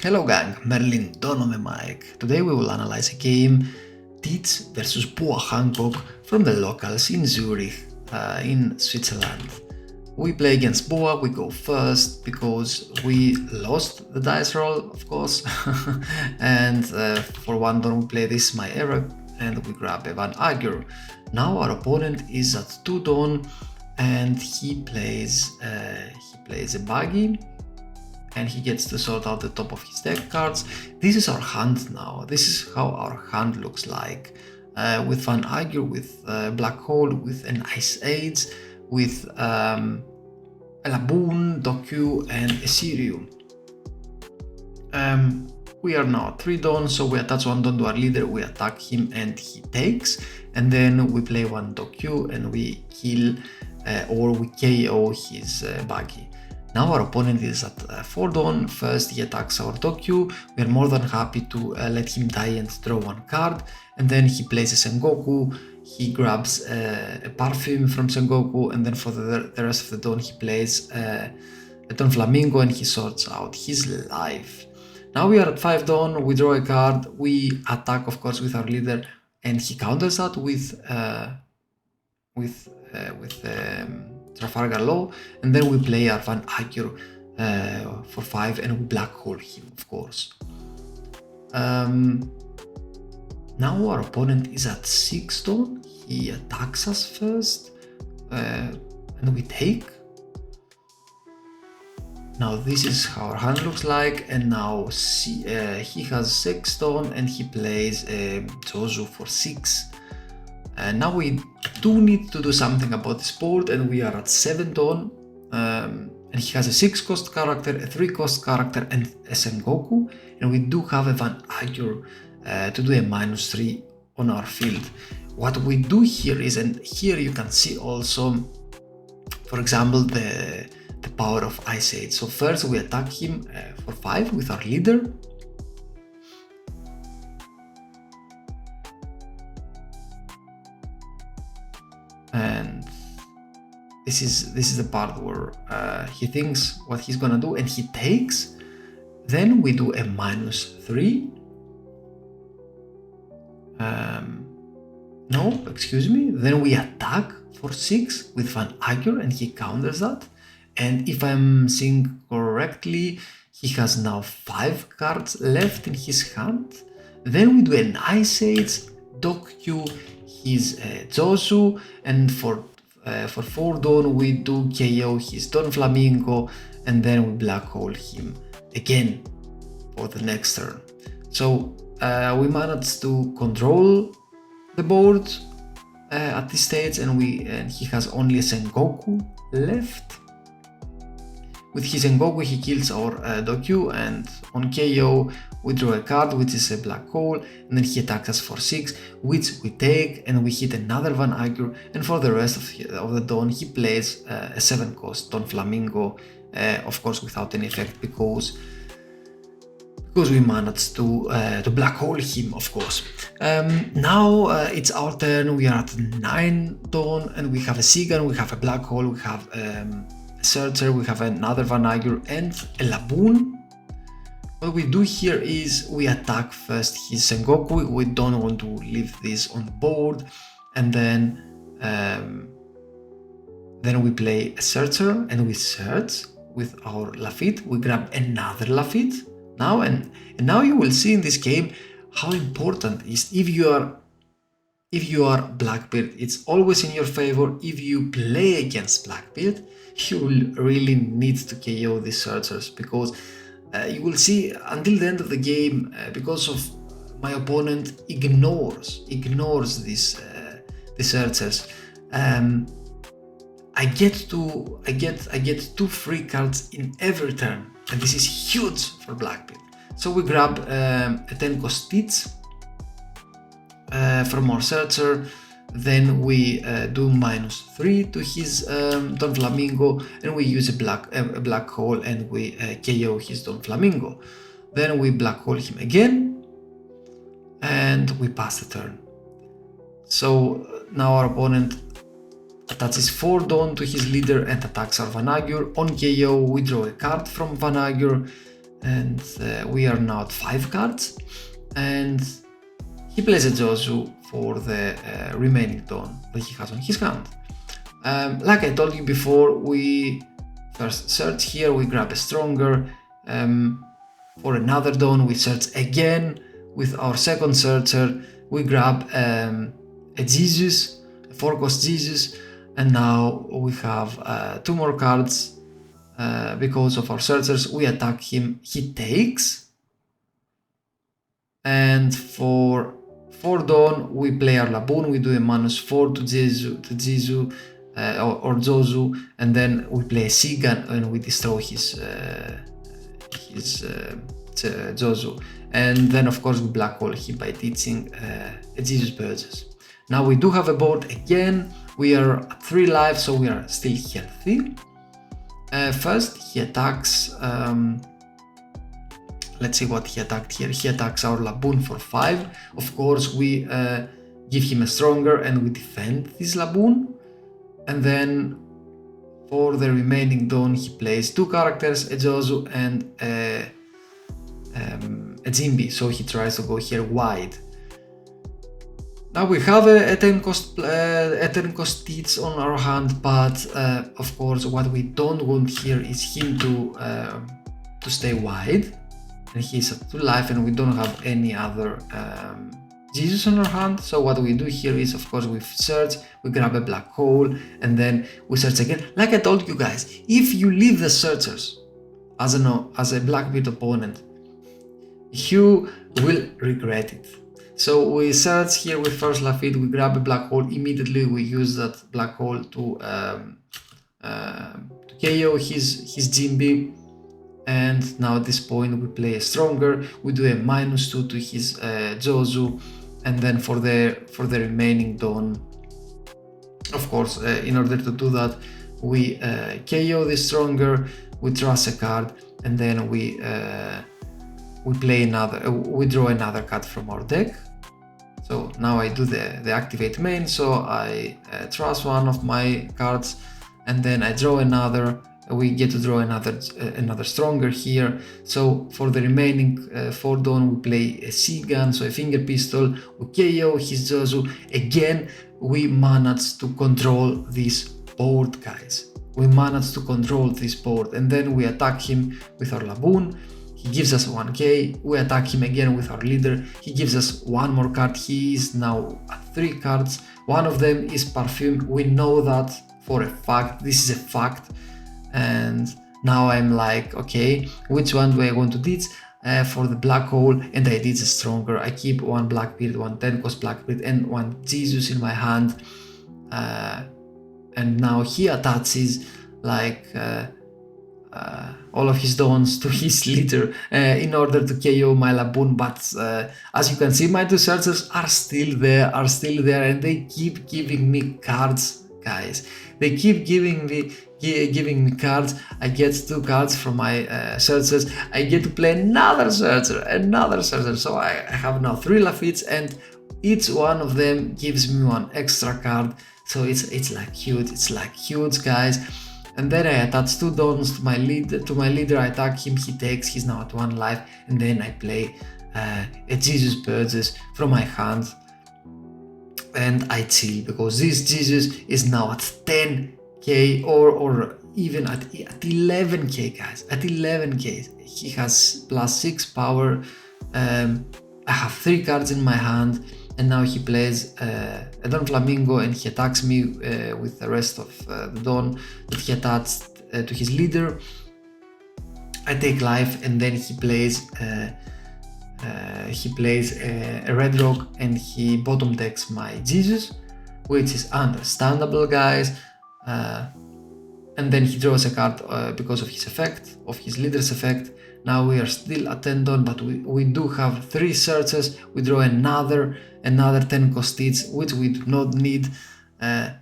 Hello gang, Merlin Don on the mic. Today we will analyze a game, Tits versus Boa Hancock from the locals in Zurich, in Switzerland. We play against Boa, we go first because we lost the dice roll, of course, and for one turn we play this my error and we grab a Van Agur. Now our opponent is at 2 turn and he plays a buggy and he gets to sort out the top of his deck cards. This is our hand now. This is how our hand looks like. With Van Agur, with Black Hole, with an Ice Age, with a Laboon, Doku, and a Siriu. We are now 3 down, so we attach 1 down to our leader, we attack him and he takes, and then we play 1 Doku and we kill or we KO his buggy. Now our opponent is at 4 down. First he attacks our Doku. We are more than happy to let him die and draw 1 card, and then he plays a Sengoku. He grabs a Perfume from Sengoku, and then for the rest of the turn he plays a Don Flamingo and he sorts out his life. Now we are at 5 down, we draw a card, we attack of course with our leader and he counters that with Trafalgar Law, and then we play our Van Agur for 5 and we black hole him, of course. Now our opponent is at 6 down, he attacks us first and we take. Now this is how our hand looks like, and now he has 6 down and he plays Zozu for 6. Now we do need to do something about this board, and we are at 7 down, and he has a 6 cost character, a 3 cost character and a Sengoku, and we do have a Van Agur to do a -3 on our field. What we do here is, and here you can see also, for example, the power of Ice Age. So first we attack him for 5 with our leader. And this is the part where he thinks what he's gonna do and he takes. Then we do a -3. No, excuse me. Then we attack for 6 with Van Agur and he counters that. And if I'm seeing correctly, he has now 5 cards left in his hand. Then we do an Ice Age, Doku, his Zosu, and for 4 down we do KO his Don Flamingo, and then we black hole him again for the next turn. So we managed to control the board at this stage, and he has only a Sengoku left. With his Sengoku he kills our Doku, and on KO we draw a card which is a black hole, and then he attacks us for 6, which we take, and we hit another Van Agur, and for the rest of the dawn he plays a 7 cost Don Flamingo, of course without any effect because we managed to black hole him, of course. Now it's our turn. We are at 9 dawn and we have a Sigan, we have a black hole, we have Searcher, we have another Van Agur and a Laboon. What we do here is we attack first his Sengoku. We don't want to leave this on the board, and then we play a Searcher and we search with our Lafitte. We grab another Lafitte now, and now you will see in this game how important it is if you are Blackbeard. It's always in your favor. If you play against Blackbeard, you will really need to KO these Searchers, because you will see until the end of the game, because of my opponent ignores these Searchers. I get 2 free cards in every turn, and this is huge for Blackbeard. So we grab a 10 cost Tits from our Searcher. Then we do -3 to his Don Flamingo, and we use a black hole and we KO his Don Flamingo. Then we black hole him again and we pass the turn. So now our opponent attaches 4 Dawn to his leader and attacks our Van Agur. On KO we draw a card from Van Agur, and we are now at 5 cards, and he plays a Jozu for the remaining Dawn that he has on his hand. Like I told you before, we first search here, we grab a Stronger. For another Dawn, we search again with our second searcher. We grab a Jesus, a 4-cost Jesus, and now we have 2 more cards because of our searchers. We attack him, he takes, and for 4 Dawn we play our Laboon, we do a -4 to Jizu or Jozu, and then we play a Sigan and we destroy his Jozu, and then of course we black hole him by teaching a Jesus Purges. Now we do have a board again, we are at 3 lives, so we are still healthy. First he attacks, let's see what he attacked here. He attacks our Laboon for 5. Of course we give him a Stronger and we defend this Laboon, and then for the remaining Dawn he plays 2 characters, a Jozu and a Jimby, so he tries to go here wide. Now we have a 10 cost teach on our hand, but of course what we don't want here is him to stay wide, and he's at 2 life and we don't have any other Jesus on our hand. So what we do here is, of course, we search, we grab a black hole, and then we search again. Like I told you guys, if you leave the searchers as a Blackbeard opponent, you will regret it. So we search here with first Lafitte, we grab a black hole, immediately we use that black hole to KO his Jimby, and now at this point we play a Stronger, we do a -2 to his Jozu, and then for the remaining Dawn, of course, in order to do that, we KO the Stronger, we trust a card, and then we draw another card from our deck. So now I do the activate main, so I trust one of my cards, and then I draw another. We get to draw another Stronger here. So for the remaining 4 Dawn, we play a C-gun, so a finger pistol, we KO his Jozu. Again, we managed to control this board, guys. We managed to control this board, and then we attack him with our Laboon. He gives us 1k, we attack him again with our leader, he gives us 1 more card, he is now at 3 cards, one of them is Perfume, we know that for a fact, this is a fact, and now I'm like, okay, which one do I want to ditch? For the black hole, and I ditch a Stronger, I keep 1 Blackbeard, 1 10-cost Blackbeard, and 1 Jesus in my hand, and now he attaches like all of his Dawns to his leader in order to KO my Laboon, but as you can see, my 2 searchers are still there, and they keep giving me cards, guys. They keep giving me cards. I get 2 cards from my searchers. I get to play another searcher. So I have now 3 Lafittes, and each one of them gives me 1 extra card. So it's like huge, guys. And then I attach 2 Dawns to my leader, I attack him, he takes, he's now at 1 life, and then I play a Jesus Purges from my hand, and I chill, because this Jesus is now at 10k or even at 11k, guys, at 11k. He has +6 power, I have 3 cards in my hand, and now he plays a Don Flamingo, and he attacks me with the rest of the Dawn that he attached to his leader. I take life, and then he plays a Red Rock, and he bottom decks my Jesus, which is understandable, guys. And then he draws a card because of his effect, of his leader's effect. Now we are still at 10 Dawn, but we do have 3 searches. We draw another 10-cost teach, which we do not need.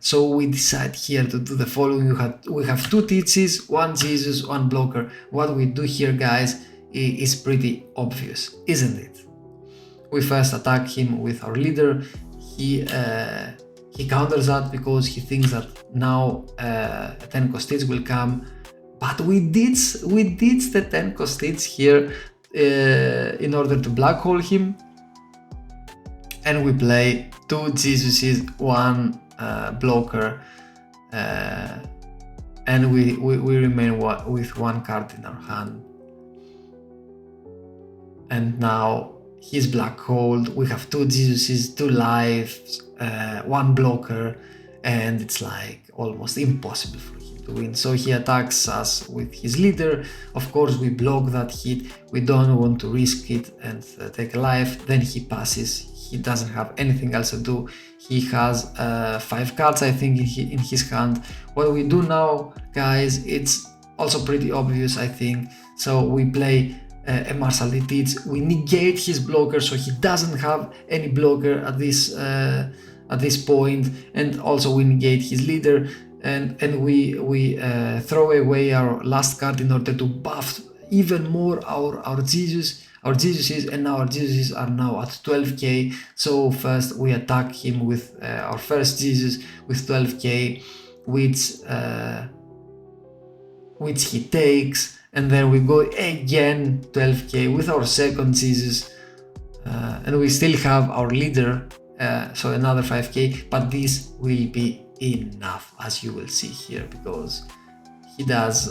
So we decide here to do the following. We have 2 teaches, 1 Jesus, 1 blocker. What we do here, guys, is pretty obvious, isn't it? We first attack him with our leader. He counters that because he thinks that now a 10-cost teach will come, but we did the 10 costates here in order to black hole him, and we play 2 Jesuses, 1 blocker, and we remain with 1 card in our hand. And now he's black holed, we have 2 Jesuses, 2 lives, 1 blocker, and it's like almost impossible for him to win. So he attacks us with his leader. Of course we block that hit, we don't want to risk it and take a life. Then he passes, he doesn't have anything else to do. He has 5 cards I think in his hand. What we do now, guys, it's also pretty obvious I think. So we play a martial edits, we negate his blocker so he doesn't have any blocker at this point, and also we negate his leader, and we throw away our last card in order to buff even more our Jesuses, and now our Jesuses are now at 12k. So first we attack him with our first Jesus with 12k, which he takes, and then we go again 12k with our second Jesus, and we still have our leader, so another 5k, but this will be enough, as you will see here, because he does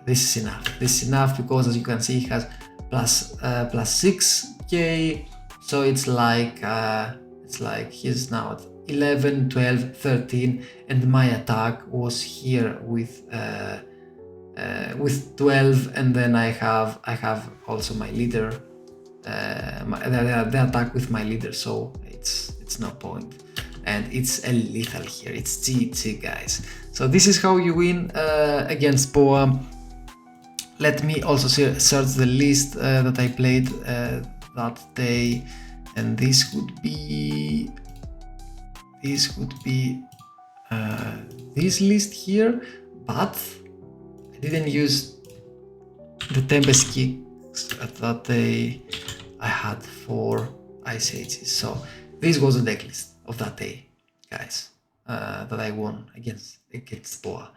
this is enough because as you can see he has plus 6k, so it's like he's now at 11, 12, 13, and my attack was here with 12, and then I have also my leader, the attack with my leader, so it's no point, and it's a lethal here, it's GG, guys. So this is how you win against Boa. Let me also search the list that I played that day, and this would be this list here, but I didn't use the Tempest kicks that day. I had 4 Ice Ages, so this was the deck list of that day, guys, that I won against Boa.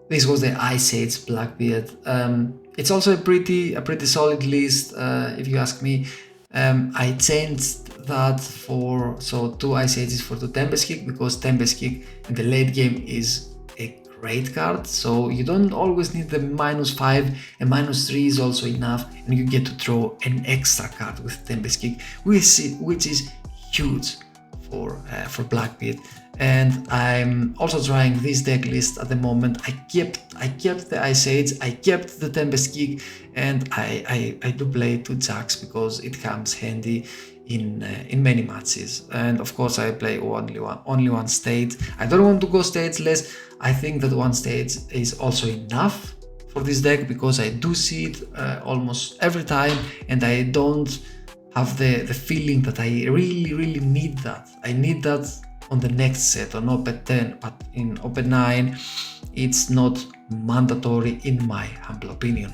This was the Ice Age Blackbeard. It's also a pretty solid list, if you ask me. I changed that for 2 Ice Ages for 2 Tempest Kick, because Tempest Kick in the late game is a great card, so you don't always need the -5, and -3 is also enough, and you get to draw an extra card with Tempest Kick, which is huge for Blackbeard. And I'm also trying this deck list at the moment. I kept the Ice Age, I kept the Tempest Kick, and I do play 2 Jacks because it comes handy in many matches. And of course I play only one stage. I don't want to go stageless. I think that 1 stage is also enough for this deck, because I do see it almost every time, and I don't have the feeling that I really need that. I need that on the next set, on OP10, but in OP9 it's not mandatory in my humble opinion.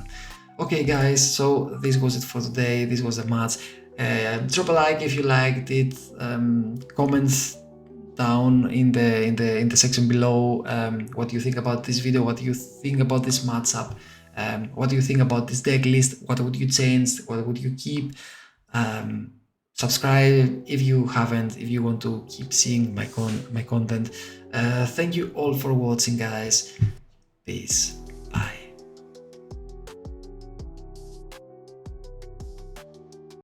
Okay guys, so this was it for today. This was the match. Drop a like if you liked it. Comments down in the section below what you think about this video, what you think about this matchup, what do you think about this deck list, what would you change, what would you keep. Subscribe if you haven't, if you want to keep seeing my content. Thank you all for watching, guys. Peace.